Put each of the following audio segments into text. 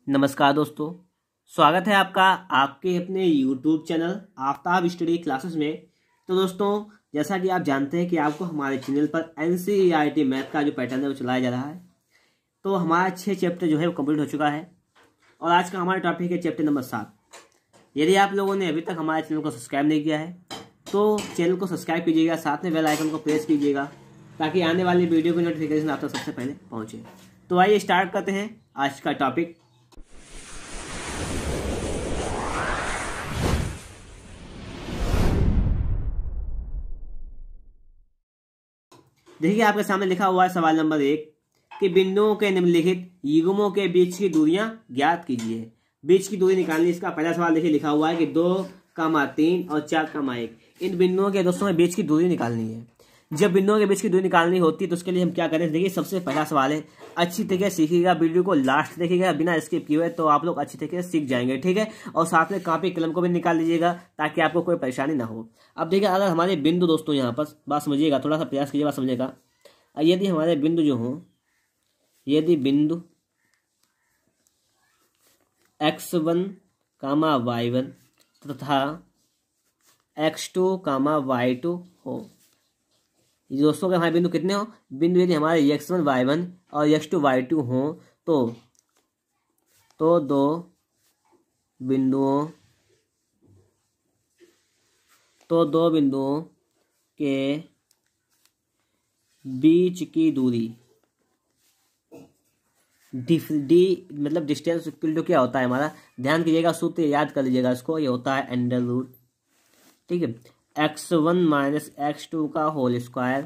नमस्कार दोस्तों, स्वागत है आपका आपके अपने YouTube channel Aftab study classes में। तो दोस्तों, जैसा कि आप जानते हैं कि आपको हमारे चैनल पर NCERT मैथ का जो पैटर्न है वो चलाया जा रहा है। तो हमारा 6 चैप्टर जो है वो कंप्लीट हो चुका है और आज का हमारा टॉपिक है चैप्टर नंबर 7। यदि आप लोगों ने अभी तक हमारे चैनल को सब्सक्राइब नहीं किया है तो चैनल को सब्सक्राइब कीजिएगा, साथ में बेल आइकन को प्रेस कीजिएगा ताकि आने वाली वीडियो की नोटिफिकेशन आप तक सबसे पहले पहुँचे। तो आइए स्टार्ट करते हैं आज का टॉपिक। देखिए, आपके सामने लिखा हुआ है सवाल नंबर 1 कि बिंदुओं के निम्नलिखित युग्मों के बीच की दूरियां ज्ञात कीजिए। बीच की दूरी निकालनी। इसका पहला सवाल देखिए लिखा हुआ है कि 2, 3 और 4, 1। इन बिंदुओं के दोस्तों में बीच की दूरी निकालनी है। जब बिंदुओं के बीच की दूरी निकालनी होती है तो उसके लिए हम क्या करें। देखिए, सबसे पहला सवाल है, अच्छी तरीके से सीखिएगा, वीडियो को लास्ट देखिएगा, बिना स्किप किए हुए, तो आप लोग अच्छी तरीके से सीख जाएंगे। ठीक है, और साथ में कॉपी कलम को भी निकाल लीजिएगा ताकि आपको कोई परेशानी ना हो। अब देखिए, अगर हमारे बिंदु दोस्तों यहाँ पर बात समझिएगा, थोड़ा सा प्रयास कीजिए बात समझेगा। यदि हमारे बिंदु जो हो, यदि बिंदु x1, y1 तथा x2, y2 हो। दोस्तों के हमारे बिंदु कितने हो, बिंदु यदि हमारे x1, y1 और x2, y2 हो तो दो बिंदुओं के बीच की दूरी डी मतलब डिस्टेंस इक्वल टू क्या होता है हमारा, ध्यान कीजिएगा, सूत्र याद कर लीजिएगा इसको। ये होता है अंडर रूट, ठीक है, x1 माइनस x2 का whole square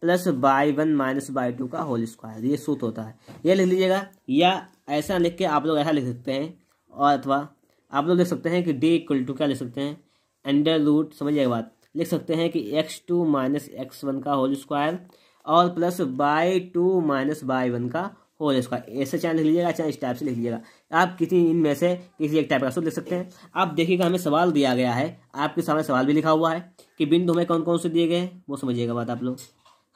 plus y1 minus y2 का होल स्क्वायर। ये सूत्र होता है, ये लिख लीजिएगा। या ऐसा लिख के आप लोग ऐसा लिख सकते हैं, और अथवा आप लोग लिख सकते हैं कि डी इक्वल टू क्या लिख सकते हैं, अंडर रूट, समझिएगा बात, लिख सकते हैं कि x2 माइनस x1 का होल स्क्वायर और प्लस y2 माइनस y1 का होल स्क्वायर। ऐसे चाहे लिख लीजिएगा, चाहे इस टाइप से लिख लीजिएगा। आप किसी इनमें से किसी एक टाइप का सूत्र लिख सकते हैं। अब देखिएगा, हमें सवाल दिया गया है, आपके सामने सवाल भी लिखा हुआ है कि बिंदु हमें कौन कौन से दिए गए हैं, वो समझिएगा बात आप लोग।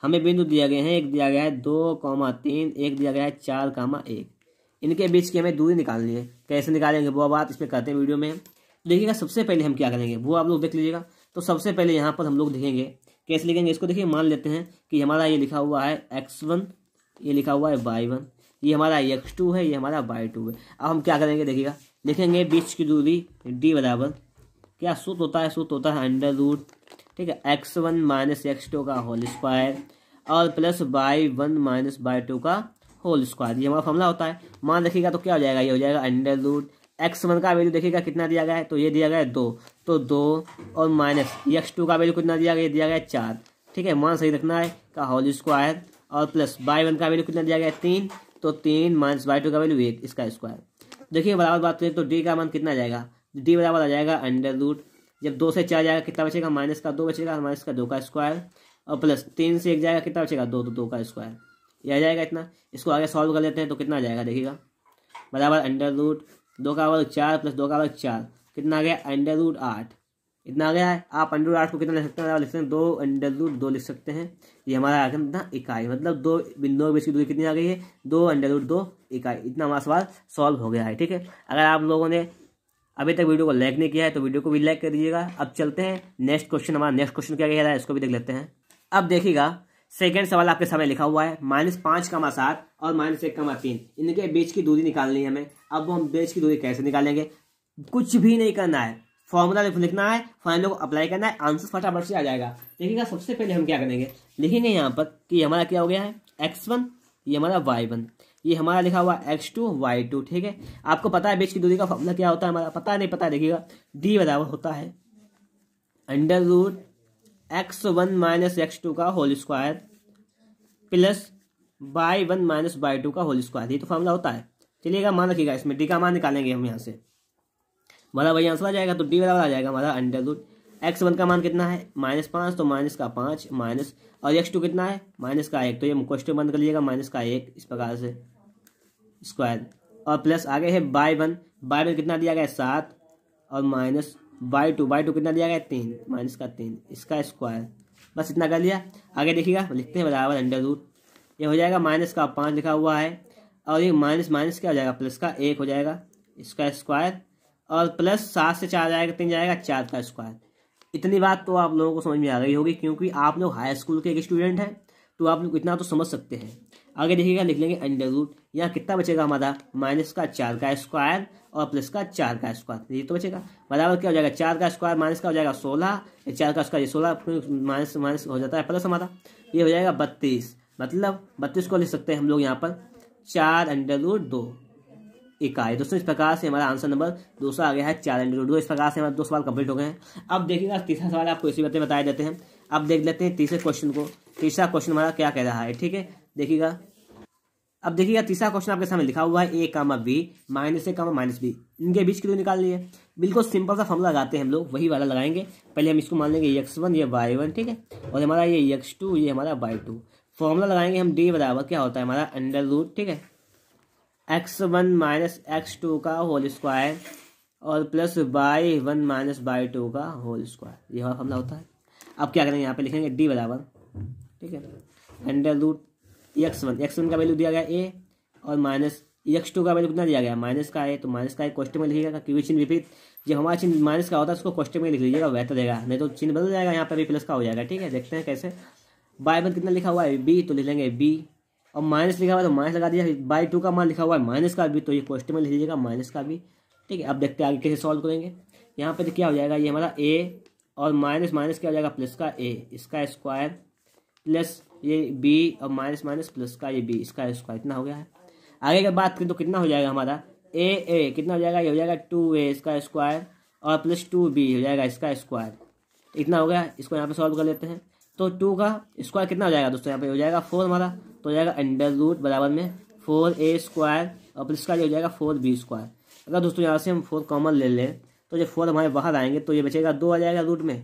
हमें बिंदु दिया गए हैं, एक दिया गया है 2, 3, एक दिया गया है 4, 1। इनके बीच की हमें दूरी निकालनी है। कैसे निकालेंगे वो बात इसमें करते हैं वीडियो में। देखिएगा, सबसे पहले हम क्या करेंगे वो आप लोग देख लीजिएगा। तो सबसे पहले यहाँ पर हम लोग लिखेंगे, कैसे लिखेंगे इसको। देखिए, मान लेते हैं कि हमारा ये लिखा हुआ है x1, ये लिखा हुआ है y1, ये हमारा x2 है, ये हमारा y2 है। अब हम क्या करेंगे, देखिएगा, लिखेंगे बीच की दूरी d बराबर क्या सूत्र होता है, सूत्र होता है अंडर रूट, ठीक है, x1 माइनस x2 का होल स्क्वायर और प्लस y1 माइनस y2 का होल स्क्वायर। ये हमारा फॉर्मूला होता है। मान रखिएगा तो क्या हो जाएगा, ये हो जाएगा अंडर रूट x1 का वैल्यू देखिएगा कितना दिया गया है, तो ये दिया गया है 2, तो 2 और माइनस x2 का वैल्यू कितना दिया गया, ये दिया गया है 4, ठीक है, मान सही रखना है, का होल स्क्वायर और प्लस y1 का वैल्यू कितना दिया गया है 3, तो 3 माइनस y2 का वैल्यू 1, इसका स्क्वायर। देखिए, बराबर बात करें तो d का मान कितना आ जाएगा, d बराबर आ जाएगा अंडर रूट, जब 2 से 4 जाएगा कितना बचेगा, माइनस का 2 बचेगा, माइनस का 2 का स्क्वायर और प्लस 3 से 1 जाएगा कितना बचेगा 2, तो 2 का स्क्वायर। यह आ जाएगा इतना। इसको आगे सॉल्व कर लेते हैं तो कितना आ जाएगा, देखिएगा, बराबर अंडर रूट 2 का वर्ग 4 प्लस 2 का वर्ग 4, कितना आ गया अंडर रूट 8, इतना आ गया है। आप अंडर रूट 8 को कितना लिख सकते हैं, लिख सकते हैं 2 अंडर रूट 2 लिख सकते हैं। ये हमारा आ गया कितना, इकाई, मतलब 2 बिंदुओं के बीच की दूरी कितनी आ गई है, 2 अंडर रूट 2 इकाई। इतना हमारा सवाल सॉल्व हो गया है, ठीक है। अगर आप लोगों ने अभी तक वीडियो को लाइक नहीं किया है तो वीडियो को भी लाइक कर दीजिएगा। अब चलते हैं नेक्स्ट क्वेश्चन। हमारा नेक्स्ट क्वेश्चन क्या कह रहा है इसको भी देख लेते हैं। अब देखिएगा, सेकेंड सवाल आपके सामने लिखा हुआ है -5, 7 और -1, 3। इनके बीच की दूरी निकालनी है हमें। अब हम बीच की दूरी कैसे निकालेंगे, कुछ भी नहीं करना है, फॉर्मूला लिखना है, फाइनल को अप्लाई करना है, आंसर फटाफट से आ जाएगा। देखिएगा, सबसे पहले हम क्या करेंगे, लिखेंगे यहाँ पर कि हमारा क्या हो गया है x1, ये हमारा y1, ये हमारा लिखा हुआ x2, y2, ठीक है। आपको पता है बीच की दूरी का फॉर्मूला क्या होता है, हमारा पता नहीं पता है। देखिएगा, d बराबर होता है under root x1 minus x2 का whole square plus y1 minus y2 का होल स्क्वायर। ये तो फॉर्मूला होता है। चलिएगा, मान रखिएगा, इसमें d का मान निकालेंगे हम यहाँ से, हमारा वही आंसर आ जाएगा। तो d बराबर आ जाएगा हमारा अंडर रूट x1 का मान कितना है -5, तो माइनस का 5 माइनस, और x2 कितना है माइनस का 1, तो ये क्वेश्चन बंद कर लीजिएगा, माइनस का 1, इस प्रकार से स्क्वायर, और प्लस आगे है y1 कितना दिया गया है 7, और माइनस y2 कितना दिया गया है 3, माइनस का 3, इसका स्क्वायर। बस इतना कर लिया। आगे देखिएगा, लिखते हैं बराबर अंडर रूट, ये हो जाएगा माइनस का 5 लिखा हुआ है और ये माइनस माइनस क्या हो जाएगा, प्लस का 1 हो जाएगा, इसका स्क्वायर, और प्लस 7 से 4 जाएगा, 3 जाएगा, 4 का स्क्वायर। इतनी बात तो आप लोगों को समझ में आ गई होगी, क्योंकि आप लोग हाई स्कूल के एक स्टूडेंट हैं, तो आप लोग इतना तो समझ सकते हैं। आगे देखिएगा, लिख लेंगे अंडर रूट, यहाँ कितना बचेगा हमारा, माइनस का 4 का स्क्वायर और प्लस का 4 का स्क्वायर, ये तो बचेगा। बराबर क्या हो जाएगा, 4 का स्क्वायर माइनस का हो जाएगा 16, 4 का स्क्वायर 16, माइनस माइनस हो जाता है प्लस हमारा, ये हो जाएगा 32। मतलब 32 को लिख सकते हैं हम लोग यहाँ पर 4 अंडर रूट 2 इकाई। दोस्तों इस प्रकार से हमारा आंसर नंबर दूसरा आ गया है 4 अंडर रूट 2। इस प्रकार से हमारे 2 सवाल कंप्लीट हो गए हैं। अब देखिएगा तीसरा सवाल आपको इसी बातें बताए देते हैं। अब देख लेते हैं तीसरे क्वेश्चन को। तीसरा क्वेश्चन हमारा क्या कह रहा है, ठीक है, देखिएगा। अब देखिएगा तीसरा क्वेश्चन आपके सामने लिखा हुआ है a comma b minus a comma minus b, इनके बीच की दूरी निकालनी है। बिल्कुल सिंपल सा फॉर्मूला लगाते हैं हम लोग, वही वाला लगाएंगे। पहले हम इसको मान लेंगे x1 ये y1, ठीक है, और हमारा ये x2 ये हमारा y2। फॉर्मूला लगाएंगे हम, d बराबर क्या होता है हमारा अंडर रूट, ठीक है, x1 माइनस x2 का होल स्क्वायर और प्लस y1 माइनस y2 का होल स्क्वायर, ये फॉर्मूला होता है। अब क्या करेंगे, यहाँ पे लिखेंगे d बराबर, ठीक है, अंडर रूट x1 का वैल्यू दिया गया a और माइनस x2 का वैल्यू कितना दिया गया, माइनस का a, तो माइनस का क्वेश्चन में लिखिएगा, क्योंकि चिन्ह विपरीत जब हमारा चिन्ह माइनस का होता है उसको क्वेश्चन में लिख लीजिएगा, बेहतर रहेगा, नहीं तो चिन्ह बदल जाएगा, यहाँ पर भी प्लस का हो जाएगा, ठीक है। देखते हैं कैसे। y1 कितना लिखा हुआ है b, तो लिख लेंगे b, और माइनस लिखा हुआ है तो माइनस लगा दिया। y2 का मान लिखा हुआ है माइनस का भी, तो ये क्वेश्चन में लिख लीजिएगा माइनस का भी, ठीक है। अब देखते हैं आगे कैसे सॉल्व करेंगे। यहाँ पर क्या हो जाएगा, ये हमारा a और माइनस माइनस क्या हो जाएगा, प्लस का a इसका स्क्वायर प्लस ये b और माइनस माइनस प्लस का ये b इसका स्क्वायर, इतना हो गया है। आगे की बात करें तो कितना हो जाएगा हमारा a कितना हो जाएगा, ये हो जाएगा 2a इसका स्क्वायर और प्लस 2b हो जाएगा इसका स्क्वायर, इतना हो गया। इसको यहाँ पे सॉल्व कर लेते हैं, तो 2 का स्क्वायर कितना हो जाएगा दोस्तों, यहाँ पे हो जाएगा 4 हमारा, तो हो जाएगा अंडर रूट बराबर में 4a स्क्वायर और प्लस का ये हो जाएगा 4b स्क्वायर। अगर दोस्तों यहाँ से हम 4 कॉमन ले लें तो जब 4 हमारे बाहर आएंगे तो ये बचेगा 2 आ जाएगा, रूट में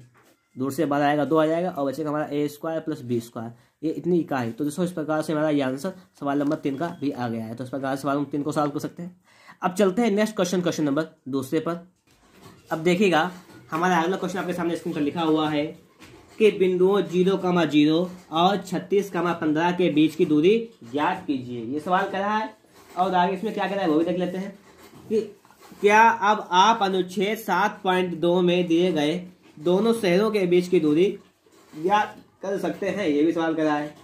दूर से बाहर आएगा 2 आ जाएगा, और बचेगा हमारा a square plus b square, ये इतनी इकाई। तो दोस्तों इस प्रकार से हमारा ये आंसर सवाल नंबर 3 का भी आ गया है। तो इस प्रकार सवाल नंबर 3 को सॉल्व कर सकते हैं। अब चलते हैं नेक्स्ट क्वेश्चन, क्वेश्चन नंबर दूसरे पर। अब देखिएगा हमारा अगला क्वेश्चन आपके सामने स्क्रीन पर लिखा हुआ है कि बिंदुओं 0,0 और 36,15 के बीच की दूरी ज्ञात कीजिए, ये सवाल कर रहा है। और आगे इसमें क्या कह रहा है वो भी देख लेते हैं कि क्या अब आप अनुच्छेद 7.2 में दिए गए दोनों शहरों के बीच की दूरी ज्ञात कर सकते हैं, ये भी सवाल कर रहा है।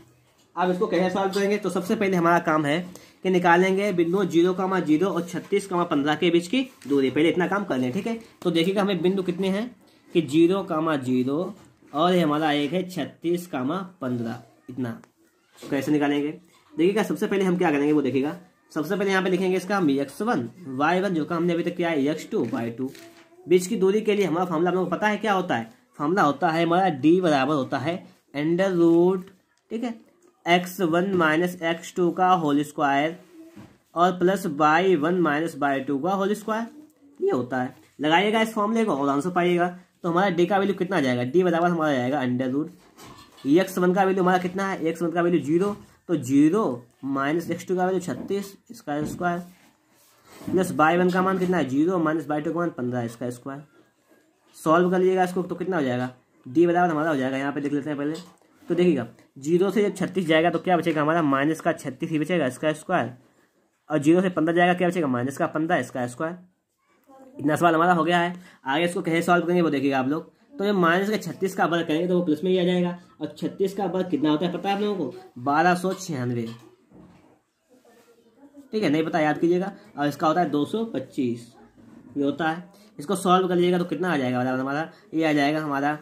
अब इसको कैसे सॉल्व करेंगे, तो सबसे पहले हमारा काम है कि निकालेंगे बिंदुओं 0,0 और 36,15 के बीच की दूरी, पहले इतना काम कर लें, ठीक है। तो देखिएगा हमें बिंदु कितने हैं कि 0,0 और ये हमारा एक है 36,15, इतना कैसे निकालेंगे। देखिएगा सबसे पहले हम क्या करेंगे वो देखिएगा। सबसे पहले यहाँ पे लिखेंगे इसका हम x1 y1 जो का हमने अभी तक किया है x2 y2। बीच की दूरी के लिए हमारा फॉर्मूला हम लोग को पता है क्या होता है, फॉर्मूला होता है हमारा d बराबर होता है अंडर रूट, ठीक है, x1 माइनस x2 का होल स्क्वायर और प्लस y1 माइनस y2 का होल स्क्वायर, ये होता है। लगाइएगा इस फॉर्मूले को और आंसर पाइएगा। तो हमारा d का वैल्यू कितना आ जाएगा, d बराबर हमारा जाएगा अंडर रूट x1 का वैल्यू हमारा कितना है, x1 का वैल्यू 0, तो 0 माइनस x2 का वैल्यू 36 इसका स्क्वायर प्लस y1 का मान कितना है 0 माइनस y2 का मान 15 इसका स्क्वायर। सॉल्व कर लीजिएगा इसको तो कितना हो जाएगा, d बराबर हमारा हो जाएगा, यहाँ पे देख लेते हैं पहले। तो देखिएगा 0 से जब 36 जाएगा तो क्या बचेगा हमारा माइनस का 36 ही बचेगा इसका स्क्वायर, और 0 से 15 जाएगा क्या बचेगा माइनस का 15 इसका स्क्वायर। इतना सवाल हमारा हो गया है। आगे इसको कैसे सॉल्व करेंगे वो देखिएगा आप लोग। तो जब माइनस का 36 का वर्ग करेंगे तो वो प्लस में ही आ जाएगा, और 36 का वर्ग कितना होता है पता है आप लोगों को, 1296, ठीक है, नहीं पता याद कीजिएगा। और इसका होता है 225, ये होता है। इसको सॉल्व कर लीजिएगा तो कितना आ जाएगा हमारा, ये आ जाएगा हमारा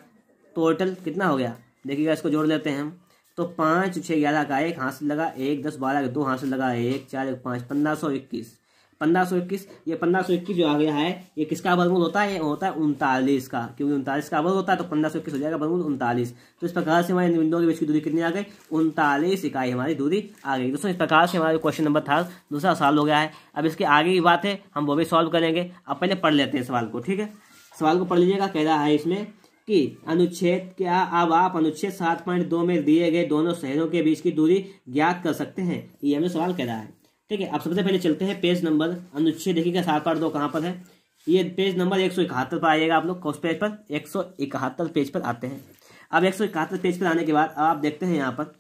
टोटल कितना हो गया, देखिएगा इसको जोड़ लेते हैं हम। तो 5 6 11 का 1 हाथ से लगा, 1 10 12 का 2 हाथ से लगा, 1 4 1 5 1521। ये 1521 जो आ गया है ये किसका वर्गमूल होता है, ये होता है 39 का, क्योंकि 39 का वर्ग होता है तो 1521 हो जाएगा वर्गमूल 39। तो इस प्रकार से हमारे बिंदुओं के बीच की दूरी कितनी आ गई, 39 इकाई हमारी दूरी आ गई। दोस्तों इस प्रकार से हमारा क्वेश्चन नंबर था दूसरा सवाल हो गया है। अब इसके आगे की बात है हम वो भी सॉल्व करेंगे। अब पहले पढ़ लेते हैं सवाल को, ठीक है। सवाल को पढ़ लीजिएगा। कह रहा है इसमें कि अनुच्छेद क्या अब आप अनुच्छेद 7.2 में दिए गए दोनों शहरों के बीच की दूरी ज्ञात कर सकते हैं, ये हमें सवाल कह रहा है, ठीक है। अब सबसे पहले चलते हैं पेज नंबर अनुच्छेद, देखिएगा 7.2 कहाँ पर है, ये पेज नंबर 171 पर आइएगा आप लोग। उस पेज पर 171 पेज पर आते हैं। अब 171 पेज पर आने के बाद आप देखते हैं यहाँ पर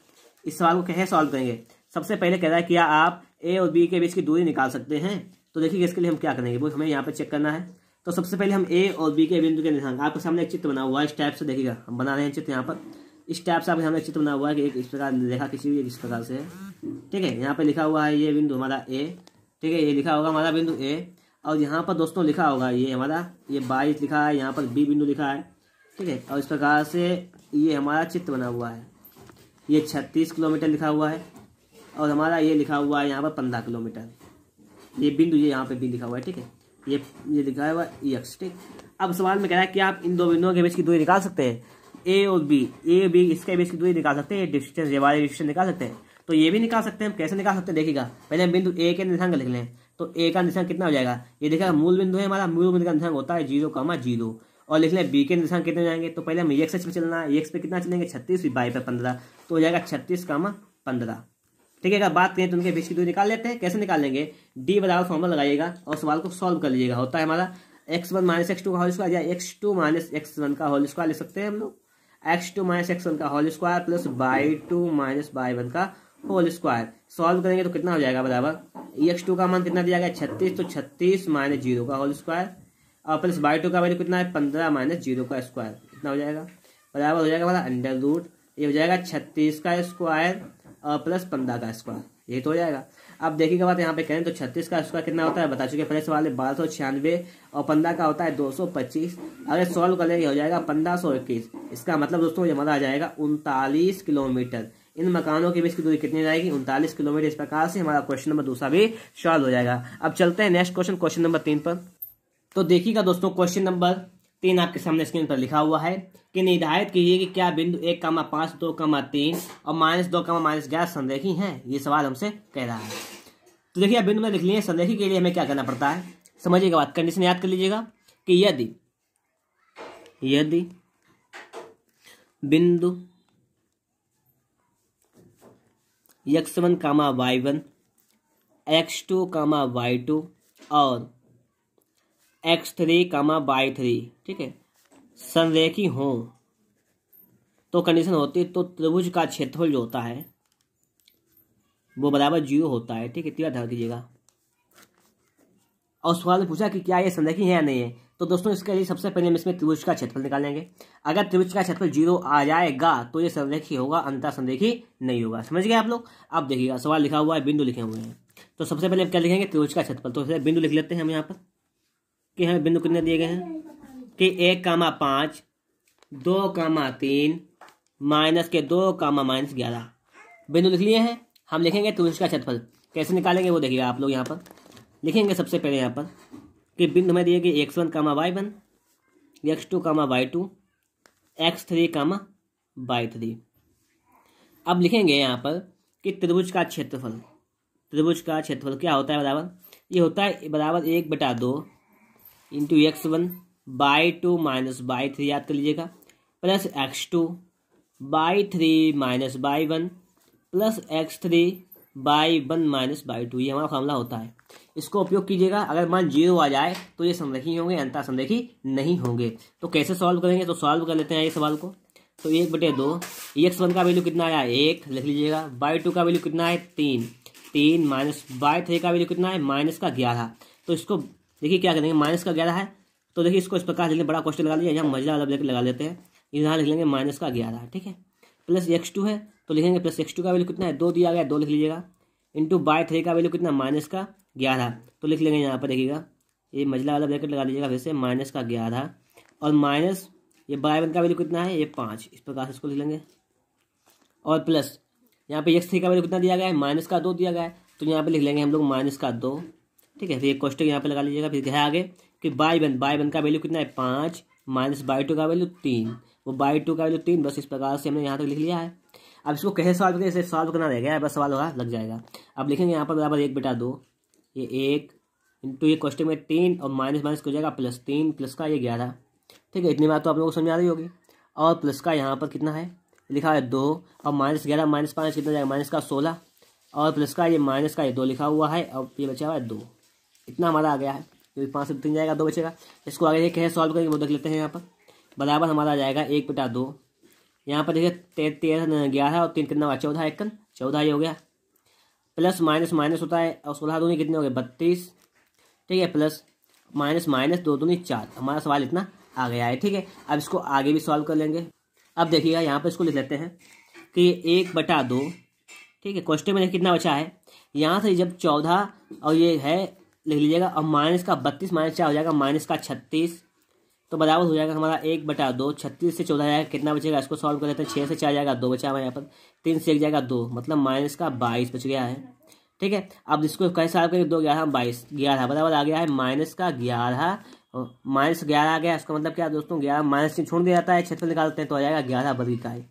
इस सवाल को कैसे सॉल्व करेंगे। सबसे पहले कह रहा है कि आप ए और बी के बीच की दूरी निकाल सकते हैं। तो देखिए इसके लिए हम क्या करेंगे, वो हमें यहाँ पर चेक करना है। तो सबसे पहले हम ए और बी के बिंदु के निर्देशांक, आपके सामने एक चित्र बना हुआ है इस टाइप से, देखिएगा हम बना रहे हैं चित्र यहाँ पर। इस टाइप से आपके सामने चित्र बना हुआ है कि एक इस प्रकार रेखा किसी भी इस प्रकार से है, ठीक है। यहाँ पे लिखा हुआ है ये बिंदु हमारा ए, ठीक है, ये लिखा होगा हमारा बिंदु ए। और यहाँ पर दोस्तों लिखा होगा ये हमारा ये 22 लिखा है, यहाँ पर बी बिंदु लिखा है, ठीक है। और इस प्रकार से ये हमारा चित्र बना हुआ है, ये 36 किलोमीटर लिखा हुआ है। और हमारा ये लिखा हुआ है यहाँ पर 15 किलोमीटर, ये बिंदु ये यहाँ पे बी लिखा हुआ है, ठीक है। ये लिखा हुआ है एक्स, ठीक। अब सवाल में कह रहा है कि आप इन दो बिंदुओं के बीच की दूरी निकाल सकते हैं, ए और बी, ए बी इसके बीच की दूरी निकाल सकते हैं, डिस्टेंस ये वाले डिस्टेंस निकाल सकते हैं। तो ये भी निकाल सकते हैं, हम कैसे निकाल सकते हैं देखिएगा। पहले हम बिंदु ए के निर्देशांक लिख लें। तो ए का निर्देशांक कितना हो जाएगा, ये देखिएगा मूल बिंदु है हमारा, मूल बिंदु का निर्देशांक होता है 0,0। और लिख लें बी के निर्देशांक कितने जाएंगे, तो पहले हम एक्स पे चलना है, एक्स पे कितना चलेंगे 36, बाई पे 15, तो हो जाएगा 36,15, ठीक है। अगर बात करें तो उनके बीच की दूरी निकाल लेते हैं। कैसे निकालेंगे, डी बराबर फॉर्मूला लगाइएगा और सवाल को सॉल्व कर लीजिएगा। होता है हमारा x1 माइनस x2 का होल स्क्वायर, या x2 माइनस x1 का होल स्क्वायर लिख सकते हैं हम लोग, x2 माइनस x1 का whole square plus y2 minus y1 का होल स्क्वायर। सॉल्व करेंगे तो कितना हो जाएगा बराबर, x2 का मान कितना दिया गया 36, तो 36 माइनस 0 का होल स्क्वायर, और प्लस y2 का वैल्यू कितना है 15 माइनस 0 का स्क्वायर, कितना हो जाएगा बराबर हो जाएगा हमारा अंडर रूट, ये हो जाएगा 36 का स्क्वायर और प्लस 15 का स्क्वायर, ये तो हो जाएगा। अब देखिएगा बात यहाँ पे करें तो 36 का स्क्वायर कितना होता है बता चुके पहले सवाल में 1296, और 15 का होता है 225। अगर सॉल्व करेंगे हो जाएगा 1521। इसका मतलब दोस्तों ये हमारा आ जाएगा 39 किलोमीटर। इन मकानों के बीच की दूरी कितनी जाएगी, 39 किलोमीटर। इस प्रकार से हमारा क्वेश्चन नंबर दूसरा भी सॉल्व हो जाएगा। अब चलते हैं नेक्स्ट क्वेश्चन, क्वेश्चन नंबर 3 पर। तो देखिएगा दोस्तों क्वेश्चन नंबर 3 आपके सामने स्क्रीन पर लिखा हुआ है कि निर्धारित कीजिए कि क्या बिंदु 1,5, 2,3 और -2, -11 संरेखी हैं। ये सवाल हमसे कह रहा है। तो देखिए बिंदु में लिख लिए, संरेखी के लिए हमें क्या करना पड़ता है, समझिएगा बात, कंडीशन याद कर लीजिएगा कि यदि बिंदु x1, y1, x2, y2 और x3, y3, ठीक है, संरेखी हो तो कंडीशन होती है तो त्रिभुज का क्षेत्रफल जो होता है वो बराबर 0 होता है, ठीक है। इतना ध्यान दीजिएगा। और सवाल में पूछा कि क्या ये संरेखी है या नहीं है, तो दोस्तों इसके लिए सबसे पहले हम इसमें त्रिभुज का क्षेत्रफल निकालेंगे। अगर त्रिभुज का क्षेत्रफल 0 आ जाएगा तो ये संरेखी होगा, अन्यथा संरेखी नहीं होगा। समझ गए आप लोग। अब देखिएगा सवाल लिखा हुआ है, बिंदु लिखे हुए हैं, तो सबसे पहले हम क्या लिखेंगे, त्रिभुज का क्षेत्रफल। तो फिर बिंदु लिख लेते हैं हम यहाँ पर कि हमें बिंदु कितने दिए गए हैं कि 1,5, 2,3 माइनस के 2, -11 बिंदु लिख लिए हैं। हम लिखेंगे त्रिभुज का क्षेत्रफल। कैसे निकालेंगे वो देखिएगा आप लोग यहाँ पर लिखेंगे। सबसे पहले यहाँ पर कि बिंदु में दिए गए x1, y1, x2, y2, x3, y3। अब लिखेंगे यहाँ पर कि त्रिभुज का क्षेत्रफल। त्रिभुज का क्षेत्रफल क्या होता है बराबर, ये होता है बराबर 1/2 into x1 y2 minus y3, याद कर लीजिएगा, plus x2 y3 minus y1 plus x3 y1 minus y2। ये हमारा फॉर्मूला होता है, इसको उपयोग कीजिएगा। अगर मान 0 आ जाए तो ये संरेखी होंगे, अन्यथा संरेखी नहीं होंगे। तो कैसे सॉल्व करेंगे, तो सॉल्व कर लेते हैं ये सवाल को। तो 1/2, x1 का वैल्यू कितना आया 1 लिख लीजिएगा, y2 का वैल्यू कितना है 3 माइनस y3 का वैल्यू कितना है -11। तो इसको देखिए क्या करेंगे, -11 है तो देखिए इसको इस प्रकार लिख, बड़ा क्वेश्चन लगा लीजिए, यहाँ मजला वाला ब्रैकेट लगा लेते हैं, यहाँ लिख लेंगे -11, ठीक है। प्लस x2 है तो लिखेंगे प्लस x2 का वैल्यू कितना है 2 दिया गया, 2 लिख लीजिएगा, इंटू y3 का वैल्यू कितना -11, तो लिख लेंगे यहाँ पर देखिएगा, ये मजला वाला ब्रैकेट लगा लीजिएगा फिर से, -11 और माइनस ये y1 का वैल्यू कितना है ये 5, इस प्रकार से इसको लिख लेंगे। और प्लस यहाँ पे x3 का वैल्यू कितना दिया गया है -2 दिया गया है, तो यहाँ पे लिख लेंगे हम लोग -2, ठीक है। फिर एक क्वेश्चन यहाँ पे लगा लीजिएगा। फिर क्या है आगे कि y1 का वैल्यू कितना है 5 माइनस y2 का वैल्यू 3, वो y2 का वैल्यू 3, बस इस प्रकार से हमने यहाँ तक लिख लिया है। अब इसको कैसे सॉल्व करें, इसे सॉल्व करना रह गया है, बस सवाल होगा लग जाएगा। अब लिखेंगे यहाँ पर बराबर 1/2, ये 1 इंटू ये क्वेश्चन में 3 और माइनस हो जाएगा +3 प्लस का ये 11, ठीक है। इतनी बात तो आप लोगों को समझ आ रही होगी। और प्लस का यहाँ पर कितना है लिखा है 2 और -11 -5 कितना जाएगा -16, और प्लस का ये माइनस का ये 2 लिखा हुआ है, और ये बचा हुआ है 2। इतना हमारा आ गया है, क्योंकि 5 से 3 जाएगा 2 बचेगा। इसको आगे कैसे सॉल्व करेंगे वो देख लेते हैं। यहाँ पर बराबर हमारा आ जाएगा 1/2, यहाँ पर देखिए 13 11 और 3 कितना हुआ 14, 1 14 ये हो गया, प्लस माइनस माइनस होता है और 16 दूनी कितने हो गए 32, ठीक है, प्लस माइनस माइनस 2 दूनी 4। हमारा सवाल इतना आ गया है, ठीक है। अब इसको आगे भी सॉल्व कर लेंगे। अब देखिएगा यहाँ पे इसको लिख लेते हैं कि 1/2, ठीक है। क्वेश्चन में कितना बचा है, यहाँ से जब 14 और ये है लिख लीजिएगा, और माइनस का 32 माइनस 4 हो जाएगा माइनस का 36, तो बराबर हो जाएगा हमारा 1/2। 36 से 14 जाएगा, कितना बचेगा, इसको सॉल्व कर लेते हैं। 6 से 4 जाएगा 2 बचा हमारे यहाँ पर, 3 से 1 जाएगा 2, मतलब माइनस का 22 बच गया है, ठीक है। अब इसको कैसे सॉल्व करेंगे, 2 11 22 11 बराबर आ गया है माइनस का 11, माइनस 11 आ गया। इसका मतलब क्या दोस्तों, 11 माइनस से छोड़ दिया जाता है, क्षेत्रफल निकालते हैं तो आ जाएगा 11 वर्ग इकाई।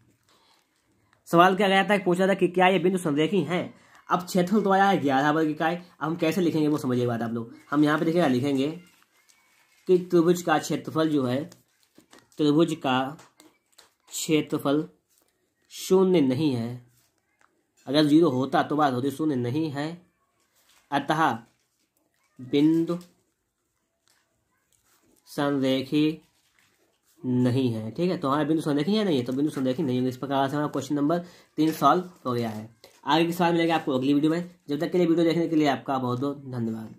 सवाल क्या गया था, पूछा था कि क्या ये बिंदु संरेखी हैं। अब क्षेत्रफल तो आया है 11 वर्ग इकाई। अब हम कैसे लिखेंगे वो समझिए बात आप लोग। हम यहाँ पे देखिएगा लिखेंगे कि त्रिभुज का क्षेत्रफल जो है, त्रिभुज का क्षेत्रफल 0 नहीं है। अगर 0 होता तो बात होती, 0 नहीं है, अतः बिंदु संरेखी नहीं है, ठीक है। तो हमारा बिंदु संरेखी है नहीं है, तो बिंदु संरेखी नहीं होंगे। इस प्रकार से हमारा क्वेश्चन नंबर 3 सॉल्व हो गया है। आगे के सवाल मिलेगा आपको अगली वीडियो में। जब तक के लिए वीडियो देखने के लिए आपका बहुत बहुत धन्यवाद।